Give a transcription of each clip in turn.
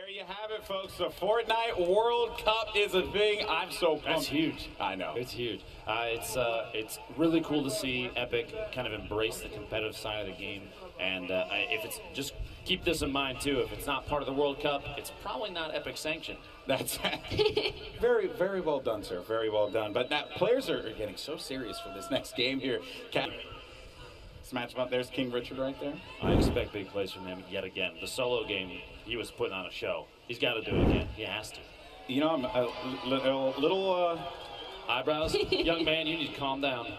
There you have it, folks. The Fortnite World Cup is a thing. I'm so pumped. That's huge. I know. It's huge. It's really cool to see Epic kind of embrace the competitive side of the game. And if it's just keep this in mind too. If it's not part of the World Cup, it's probably not Epic sanctioned. That's very, very well done, sir. Very well done. But now players are getting so serious for this next game here. Smash up. There's King Richard right there. I expect big plays from him yet again. The solo game, he was putting on a show. He's got to do it again. He has to. You know, I'm a little eyebrows. Young man, you need to calm down.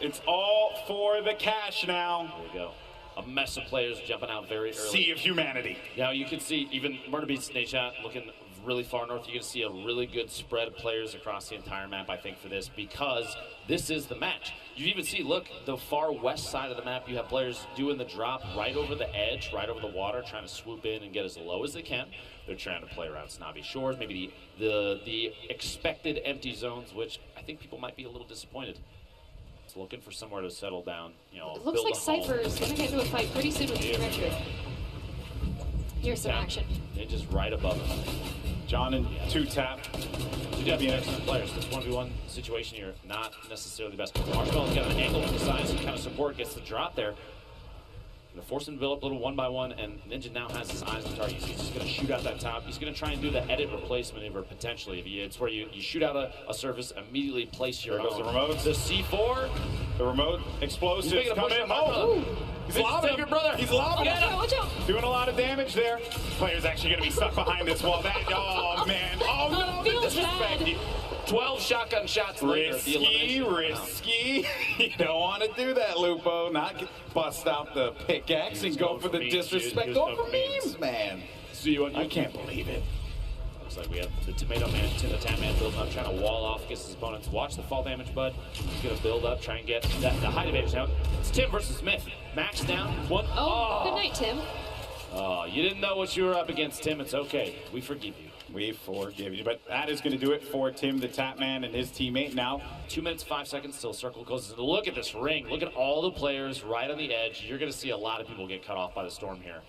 It's all for the cash now. There we go. A mess of players jumping out very early. Sea of humanity. Now you can see even Murder Beats Nation looking really far north. You can see a really good spread of players across the entire map, I think, for this, because this is the match. You even see, look, the far west side of the map, you have players doing the drop right over the edge, right over the water, trying to swoop in and get as low as they can. They're trying to play around Snobby Shores, maybe the expected empty zones, which I think people might be a little disappointed. It's looking for somewhere to settle down. You know, it looks like Cypher is going to get into a fight pretty soon with King Richard. Here's some action. They're just right above him. John and two-tap. Two excellent players. This 1v1 situation here, not necessarily the best. Marcelo's got an angle from the side, so kind of support gets the drop there. Gonna force him to build up a little 1-by-1, and Ninja now has his eyes on the target. He's just gonna shoot out that top. He's gonna try and do the edit replace maneuver potentially. It's where you shoot out a surface, immediately place your There goes the remote. The C4. The remote explosives coming. Oh! He's lobbing him. Brother. He's lobbing him. Watch out. Doing a lot of damage there. Player's actually going to be stuck behind this wall. Oh, man. Oh, no. The disrespect. 12 shotgun shots later. Risky. You don't want to do that, Lupo. Not bust out the pickaxe and go for the disrespect. Go for memes, man. I can't believe it. Looks like we have the Tomato Man, the Tap Man building up, trying to wall off against his opponents. Watch the fall damage, bud. He's going to build up, try and get the high advantage now. It's Tim versus Smith. Max down. One. Oh, good night, Tim. Oh, you didn't know what you were up against, Tim. It's okay. We forgive you. We forgive you. But that is going to do it for Tim, the Tap Man, and his teammate now. 2 minutes, 5 seconds till circle closes. Look at this ring. Look at all the players right on the edge. You're going to see a lot of people get cut off by the storm here.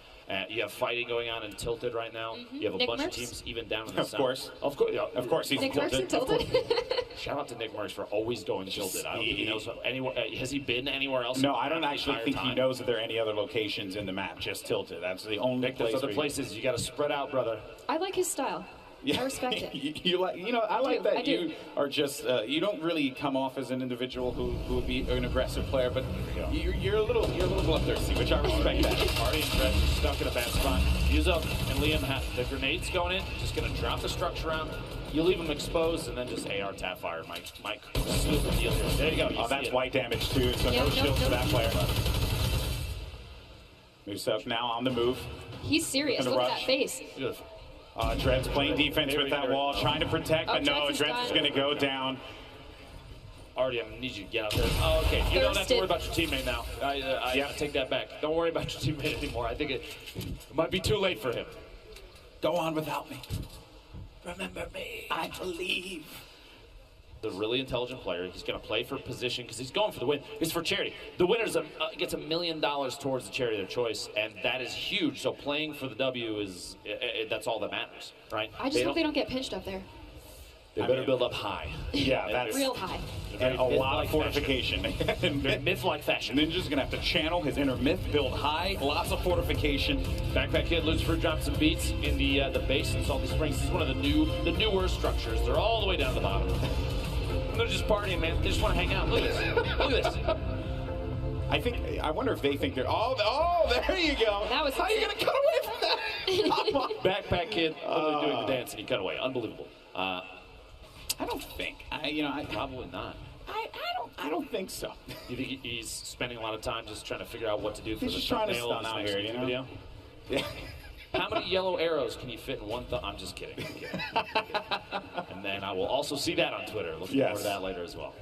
You have fighting going on in Tilted right now. You have a bunch of teams even down in the south. Of course, he's Nick Merckx in Tilted. Shout out to Nick Merckx for always going Tilted. I don't think he knows anywhere. Has he been anywhere else? No, I don't actually think he knows that there are any other locations in the map. Just Tilted. That's the only place. There's other places. You got to spread out, brother. I like his style. Yeah. I respect it. I like that you are just, you don't really come off as an individual who would be an aggressive player, but you're a little bloodthirsty, which I respect that. Party and Dredge stuck in a bad spot. Use up, and Liam has the grenades going in, just going to drop the structure out. You leave them exposed, and then just AR tap fire. Mike, seal the deal here. There you go. Oh, that's white damage too, so no shield for that player. Musef now on the move. He's serious. Look at that face. Dred's playing defense with that wall, trying to protect, but no, Dred's is going to go down. Artie, I need you to get out there. Oh, okay. You don't have to worry about your teammate now. I take that back. Don't worry about your teammate anymore. I think it might be too late for him. Go on without me. Remember me. I believe. The really intelligent player. He's going to play for position because he's going for the win. It's for charity. The winner gets $1 million towards the charity of their choice, and that is huge. So playing for the W is that's all that matters, right? I just hope they don't get pinched up there. They better build up high. Yeah, that's real high. And a lot of fortification. Myth-like fashion. Ninja's going to have to channel his inner myth, build high, lots of fortification. Backpack Kid, Lucifer drops some beats in the base in Salty Springs. This is one of the newer structures. They're all the way down to the bottom. They're just partying, man. They just want to hang out. Look at this. Look at this. I wonder if they think they're. Oh, there you go. That was. How are you going to cut away from that? Backpack Kid literally doing the dance, and he cut away. Unbelievable. I don't think. Probably not. I don't think so. You think he's spending a lot of time just trying to figure out what to do for he's the just trying to thumbnail stun of out this here, next you know? video? Yeah. How many yellow arrows can you fit in one thumb? I'm just kidding. And then I will also see that on Twitter. Looking forward to that later as well.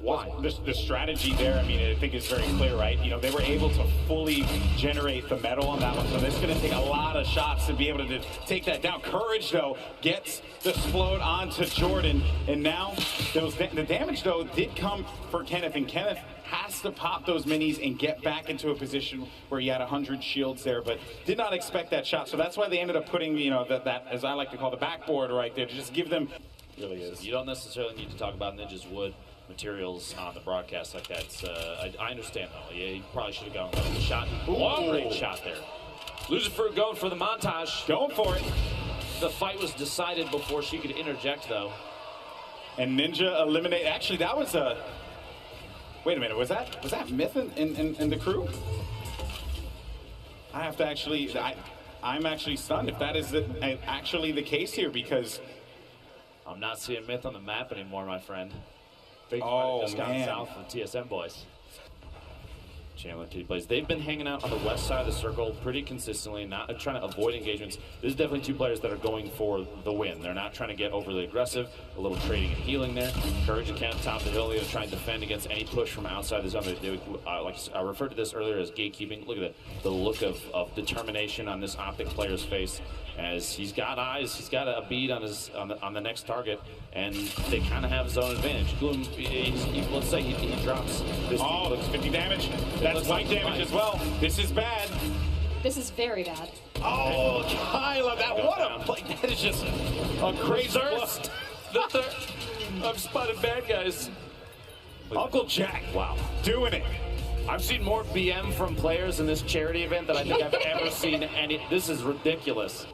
Why? The strategy there, I mean, I think is very clear, right? You know, they were able to fully generate the metal on that one, so it's going to take a lot of shots to be able to take that down. Courage, though, gets the explode onto Jordan, and now the damage, though, did come for Kenneth, and Kenneth has to pop those minis and get back into a position where he had 100 shields there, but did not expect that shot. So that's why they ended up putting, you know, that as I like to call the backboard right there, to just give them. Really is. You don't necessarily need to talk about Ninja's wood materials on the broadcast like that. I understand though. Yeah, you probably should have gone with the shot. Long range shot there. Loser Fruit going for the montage. Going for it. The fight was decided before she could interject though. And Ninja eliminate. Actually, that was a. Wait a minute. Was that Myth in the crew? I have to actually. I'm actually stunned if that is actually the case here, because. I'm not seeing Myth on the map anymore, my friend. Big just gone south of TSM boys. Chandler Kitty plays. They've been hanging out on the west side of the circle pretty consistently, not trying to avoid engagements. There's definitely two players that are going for the win. They're not trying to get overly aggressive. A little trading and healing there. Courage and Kenneth top of the hill. They're trying to defend against any push from outside the zone. Like I referred to this earlier as gatekeeping. Look at the look of determination on this Optic player's face, as he's got eyes. He's got a bead on the next target, and they kind of have zone advantage. Gloom, let's say he drops this. Oh, looks 50 damage. That's white damage as well. This is bad. This is very bad. Oh, Kyla, what a play. That is just a crazy burst. I've spotted bad guys. Uncle Jack, wow, doing it. I've seen more BM from players in this charity event than I think I've ever seen any. This is ridiculous.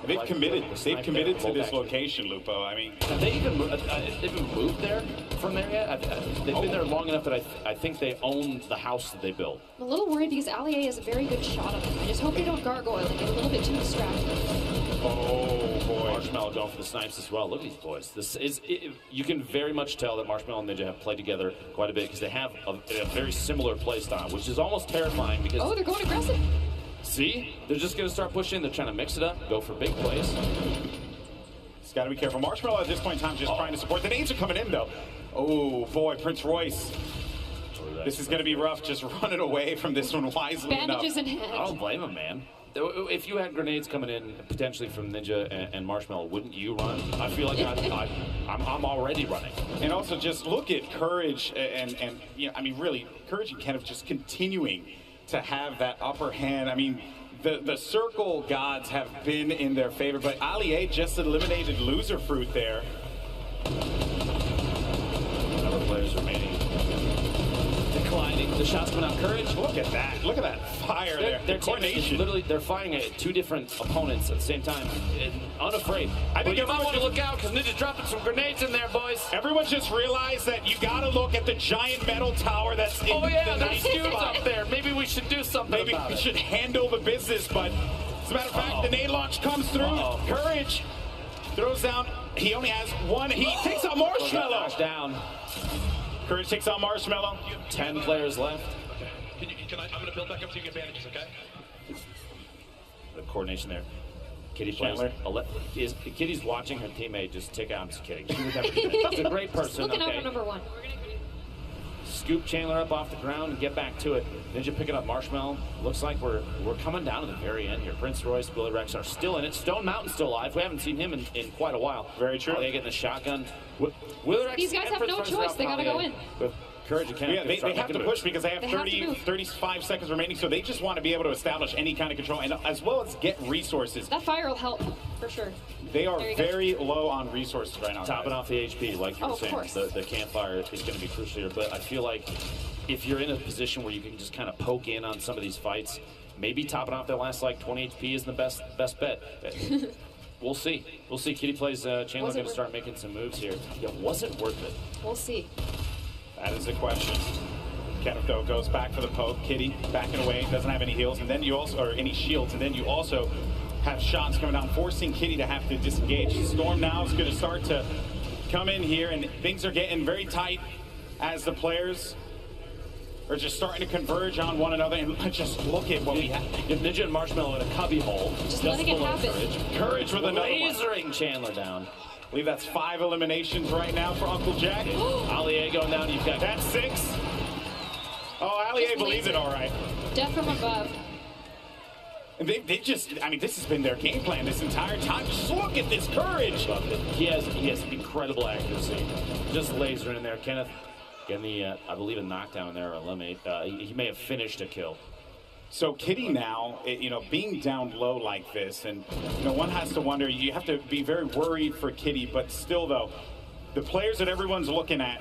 They've committed. They've committed to this location, Lupo. I mean, have they even moved there from there yet? They've been there long enough that I think they own the house that they built. I'm a little worried because Allier has a very good shot on him. I just hope they don't gargoyle and get a little bit too distracted. Oh boy, Marshmallow going for the snipes as well. Look at these boys. You can very much tell that Marshmallow and Ninja have played together quite a bit, because they have a very similar play style, which is almost terrifying. Because they're going aggressive. See? They're just going to start pushing. They're trying to mix it up, go for big plays. Just got to be careful. Marshmallow at this point in time just trying to support. The nades are coming in, though. Oh, boy, Prince Royce. This is going to be rough, just running away from this one wisely Bandages in hand. I don't blame him, man. If you had grenades coming in, potentially from Ninja and Marshmallow, wouldn't you run? I feel like I'm already running. And also just look at Courage and you know, I mean, really, Courage and Kenneth just continuing to have that upper hand. I mean, the circle gods have been in their favor, but Allier just eliminated Loser Fruit there. Number of players remaining. Declining. The shots coming out. Courage. Look at that. Look at that fire there. Their coordination. Literally, they're firing at two different opponents at the same time. Unafraid. I think you might want to look out, because Ninja's dropping some grenades in there, boys. Everyone just realized that you got to look at the giant metal tower that's in the there's dudes up there. Maybe we should do something about it. Maybe we should handle the business, but as a matter of fact, the nade launch comes through. Courage throws down. He only has one. He takes out Marshmallow. Down. Courage takes out Marshmallow. 10 players left. Okay. I'm going to build back up so you get bandages, okay? The coordination there. Kitty plays. Kitty's watching her teammate just tick out. I'm just kidding. She would never do that. She's a great person. Looking out for number one. Scoop Chandler up off the ground and get back to it. Ninja picking up Marshmallow. Looks like we're coming down to the very end here. Prince Royce, Billy Rex are still in it. Stone Mountain's still alive. We haven't seen him in quite a while. Very true. They getting a shotgun. These guys have no choice. They gotta go in. With Courage and Kenneth. They have to push because they have 35 seconds remaining, so they just want to be able to establish any kind of control, and as well as get resources. That fire will help, for sure. They are very low on resources right now. Topping off the HP, like you were saying. Course. The campfire is going to be crucial here, but I feel like if you're in a position where you can just kind of poke in on some of these fights, maybe topping off their last like 20 HP isn't the best bet. We'll see. We'll see. Kitty plays Chandler going to start making some moves here. Yeah, was it worth it? We'll see. That is the question. Kenneth, though, goes back for the poke. Kitty backing away, doesn't have any heals, and then you also, or any shields, and then you also have shots coming down, forcing Kitty to have to disengage. Storm now is going to start to come in here, and things are getting very tight as the players are just starting to converge on one another. And just look at what we have. Ninja and Marshmallow in a cubby hole. Just letting it happen. Courage with another one. Lasering Chandler down. I believe that's 5 eliminations right now for Uncle Jack. Allier going down. You've got That's 6. Oh, Allier believes it all right. Death from above. And they just, I mean, this has been their game plan this entire time. Just look at this courage. He has incredible accuracy. Just lasering in there. Kenneth getting the, I believe, a knockdown there, or eliminate. He may have finished a kill. So Kitty now, you know, being down low like this, and you know, one has to wonder, you have to be very worried for Kitty, but still though, the players that everyone's looking at,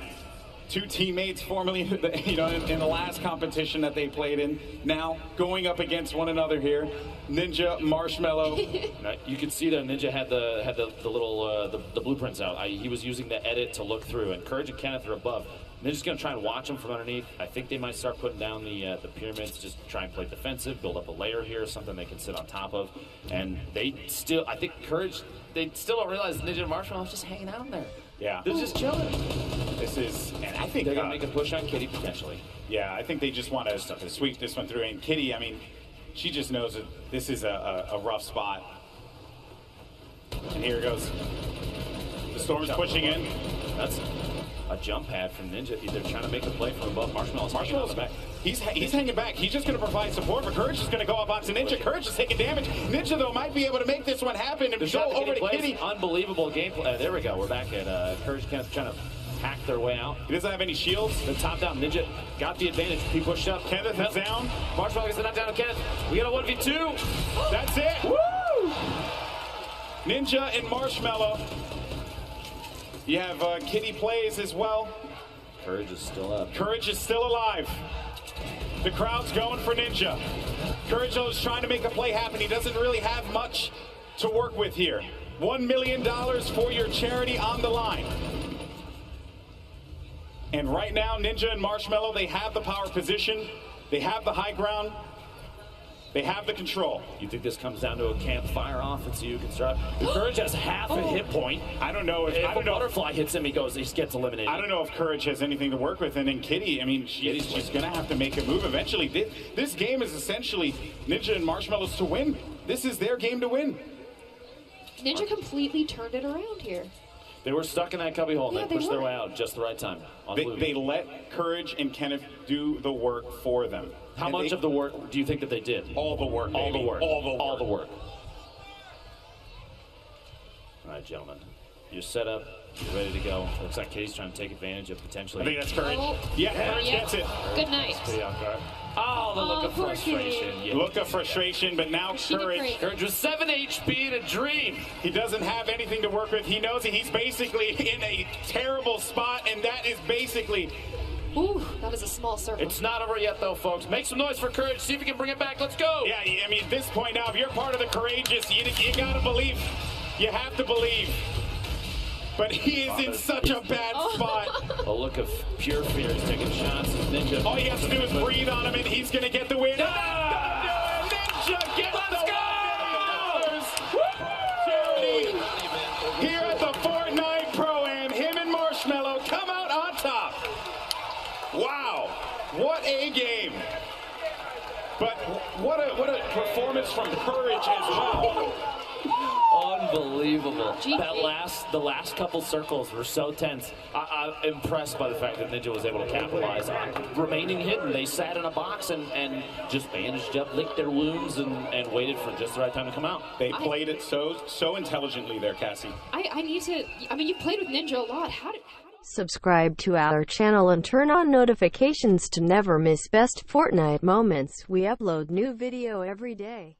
2 teammates formerly, you know, in the last competition that they played in, now going up against one another here. Ninja, Marshmello. You can see that Ninja had the little the blueprints out. He was using the edit to look through, and Courage and Kenneth are above. Ninja's going to try and watch them from underneath. I think they might start putting down the pyramids, just try and play defensive, build up a layer here, something they can sit on top of. And they still, I think Courage, they still don't realize Ninja and Marshmello is just hanging out in there. Yeah. They're just chilling. This is, and I think they're going to make a push on Kitty potentially. Yeah, I think they just want to sweep this one through. And Kitty, I mean, she just knows that this is a rough spot. And here it goes. The Storm's pushing in. That's a jump pad from Ninja. They're trying to make a play from above. Marshmellow's back. He's hanging back. He's just going to provide support, but Courage is going to go up onto Ninja. Courage is taking damage. Ninja, though, might be able to make this one happen and go over to Kitty. Unbelievable gameplay. There we go. We're back at Courage Kenneth trying to hack their way out. He doesn't have any shields. The top down Ninja got the advantage. He pushed up. Kenneth is down. Marshmello gets the knockdown on Kenneth. We got a 1v2. That's it. Woo! Ninja and Marshmello. You have Kitty plays as well. Courage is still up. Courage is still alive. The crowd's going for Ninja. Courage, though, is trying to make a play happen. He doesn't really have much to work with here. $1 million for your charity on the line. And right now, Ninja and Marshmello, they have the power position. They have the high ground. They have the control. You think this comes down to a campfire offense you can start? Courage has half a hit point. I don't know if a butterfly hits him, he gets eliminated. I don't know if Courage has anything to work with. And then Kitty, I mean, she's going to have to make a move eventually. This game is essentially Ninja and Marshmellow's to win. This is their game to win. Ninja completely turned it around here. They were stuck in that cubbyhole, and Yeah, they pushed their way out just the right time. They let Courage and Kenneth do the work for them. How much of the work do you think that they did? All the work, baby. All the work. All the work. All the work. All right, gentlemen. You're set up. You're ready to go. Looks like Kitty's trying to take advantage of potentially. I think that's Courage. Oh. Yeah, Courage gets it. Good night. Oh, the look of poor frustration. Kitty. Yeah. Look of frustration, but now She did Courage. great. Courage was 7 HP in a dream. He doesn't have anything to work with. He knows that he's basically in a terrible spot, and that is basically. Ooh, that is a small circle. It's not over yet, though, folks. Make some noise for Courage. See if we can bring it back. Let's go. Yeah, I mean, at this point now, if you're part of the courageous, you gotta believe. You have to believe. But he is in such a bad spot. A look of pure fear. He's taking shots. Ninja. All he has to do is breathe on him, and he's gonna get the win. Ninja gets the charity here at the Fortnite Pro-Am. Him and Marshmello come out on top. Wow, what a game! But what a performance from Courage as well. Unbelievable. GP. The last couple circles were so tense. I'm impressed by the fact that Ninja was able to capitalize on remaining hidden. They sat in a box and just bandaged up, licked their wounds, and waited for just the right time to come out. They played it so intelligently there, Cassie. I need to. I mean, you played with Ninja a lot. How did? Subscribe to our channel and turn on notifications to never miss best Fortnite moments. We upload new video every day.